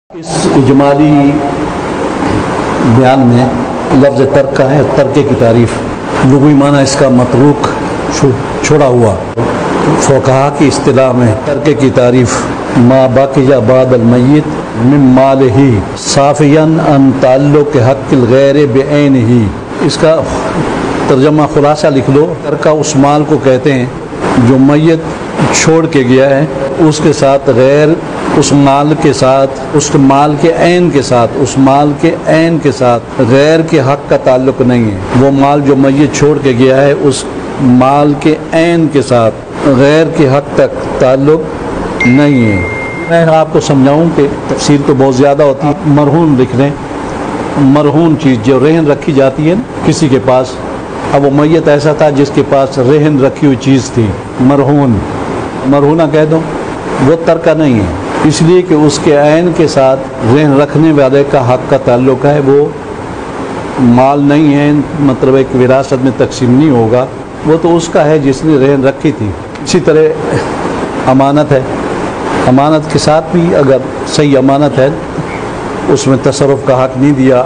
اس اجمالی بیان میں لفظ ترک ہے، ترکے کی تعریف، لغوی معنی اس کا متروک، چھوڑا ہوا۔ فقہا کی اصطلاح میں ترکے کی تعریف ما بقی بعد المیت من مالہ صافیا عن تعلق حق الغیر بعینہ۔ اس کا ترجمہ خلاصہ لکھ لو، ترکہ اس مال کو کہتے ہیں جو میت چھوڑ کے گیا ہے، اس کے ساتھ غیر، اس مال کے ساتھ، اس مال کے عین کے ساتھ، اس مال کے عین کے ساتھ غیر کے حق کا تعلق نہیں ہے۔ وہ مال جو میت چھوڑ کے گیا ہے، اس مال کے عین کے ساتھ غیر کے حق تک تعلق نہیں ہے۔ میں آپ کو سمجھاؤں کہ تفسیر تو بہت زیادہ ہوتی ہے۔ مرہون لکھ لیں، مرہون چیز جو رہن رکھی جاتی ہے کسی کے پاس، اب وہ میت ایسا تھا جس کے پاس رہن رکھی ہوئی چیز تھی، مرہون، مرہونہ کہہ دو، وہ ترکہ نہیں ہے، اس لیے کہ اس کے عین کے ساتھ رہن رکھنے والے کا حق کا تعلق ہے، وہ مال نہیں ہے، مطلب ایک وراثت میں تقسیم نہیں ہوگا، وہ تو اس کا ہے جس نے رہن رکھی تھی۔ اسی طرح امانت ہے، امانت کے ساتھ بھی اگر صحیح امانت ہے، اس میں تصرف کا حق نہیں دیا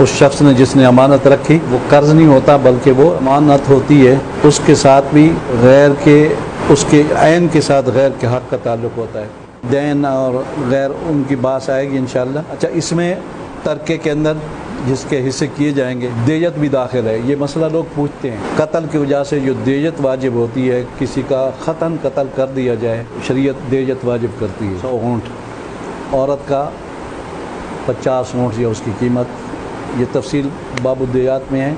اس شخص نے جس نے امانت رکھی، وہ قرض نہیں ہوتا بلکہ وہ امانت ہوتی ہے، اس کے ساتھ بھی غیر کے، اس کے عین کے ساتھ غیر کے حق کا تعلق ہوتا ہے۔ دین اور غیر ان کی بات آئے گی انشاءاللہ۔ اچھا، اس میں ترکے کے اندر جس کے حصے کیے جائیں گے، دیت بھی داخل ہے۔ یہ مسئلہ لوگ پوچھتے ہیں، قتل کی وجہ سے جو دیت واجب ہوتی ہے، کسی کا خطاً قتل کر دیا جائے، شریعت دیت واجب کرتی ہے 100 اونٹ، عورت کا 50 اونٹ یا اس کی قیمت، یہ تفصیل باب الدیات میں ہے۔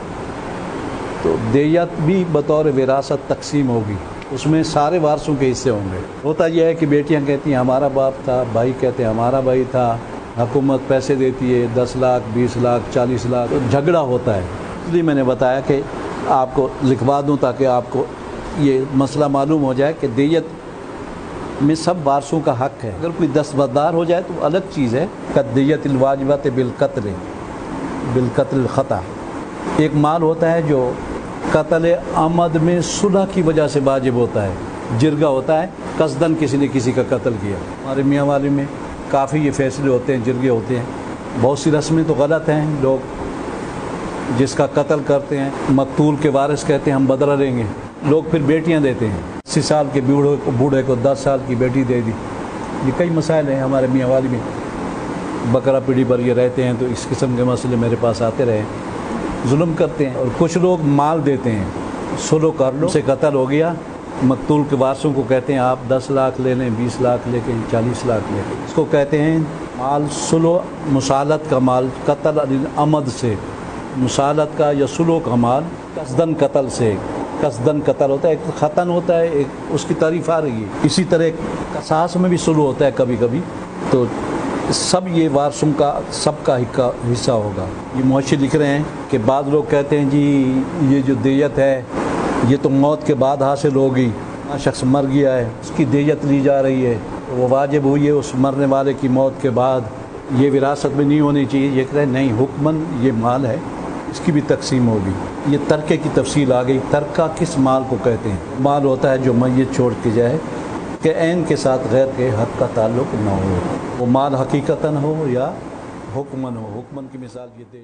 تو دیت بھی بطور وراثت تقسیم ہوگی، اس میں سارے وارثوں کے حصے ہوں گے۔ ہوتا یہ ہے کہ بیٹیاں کہتی ہیں ہمارا باپ تھا، بھائی کہتے ہیں ہمارا بھائی تھا، حکومت پیسے دیتی ہے 10 لاکھ 20 لاکھ 40 لاکھ، تو جھگڑا ہوتا ہے۔ اس لیے میں نے بتایا کہ آپ کو لکھوا دوں تاکہ آپ کو یہ مسئلہ معلوم ہو جائے کہ دیت میں سب وارثوں کا حق ہے۔ اگر کوئی دستبردار ہو جائے تو الگ چیز ہے، قطعیت الواجبات بالقتل، بالقتل الخطا۔ ایک مال ہوتا ہے جو قتل عمد میں صلح کی وجہ سے واجب ہوتا ہے، جرگہ ہوتا ہے، قصداً کسی نے کسی کا قتل کیا۔ ہمارے میاں والی میں کافی یہ فیصلے ہوتے ہیں، جرگے ہوتے ہیں۔ بہت سی رسمیں تو غلط ہیں، لوگ جس کا قتل کرتے ہیں مقتول کے وارث کہتے ہیں ہم بدلہ لیں گے، لوگ پھر بیٹیاں دیتے ہیں، 80 سال کے بوڑھے کو 10 سال کی بیٹی دے دی۔ یہ کئی مسائل ہیں ہمارے میاں والی میں، بکرا پیڑھی پر یہ رہتے ہیں، تو اس قسم کے مسئلے میرے پاس آتے رہے، ظلم کرتے ہیں۔ اور کچھ لوگ مال دیتے ہیں، سلو کر لو، سے قتل ہو گیا، مقتول کے وارثوں کو کہتے ہیں آپ 10 لاکھ لے لیں، 20 لاکھ لے کے 40 لاکھ لے لیں، اس کو کہتے ہیں مال سلو، مسالت کا مال، قتل عمد سے، مسالت کا یا سلو کا مال قصداً قتل سے، قصداً قتل ہوتا ہے، ایک خطاً ہوتا ہے، ایک اس کی تعریف آ رہی ہے۔ اسی طرح قصاص میں بھی سلو ہوتا ہے کبھی کبھی، تو سب یہ وارثوں کا سب کا حصہ ہوگا۔ یہ محشر لکھ رہے ہیں کہ بعض لوگ کہتے ہیں جی یہ جو دیت ہے یہ تو موت کے بعد حاصل ہوگی، شخص مر گیا ہے اس کی دیت لی جا رہی ہے، وہ واجب ہوئی ہے اس مرنے والے کی موت کے بعد، یہ وراثت میں نہیں ہونی چاہیے۔ یہ کہتے ہیں نہیں، حکماً یہ مال ہے، اس کی بھی تقسیم ہوگی۔ یہ ترکے کی تفصیل آ گئی۔ ترکہ کس مال کو کہتے ہیں؟ مال ہوتا ہے جو میت چھوڑ کے جائے کہ عین کے ساتھ غیر کے حق کا تعلق نہ ہو، وہ مال حقیقتاً ہو یا حکماً ہو۔ حکماً کی مثال یہ دے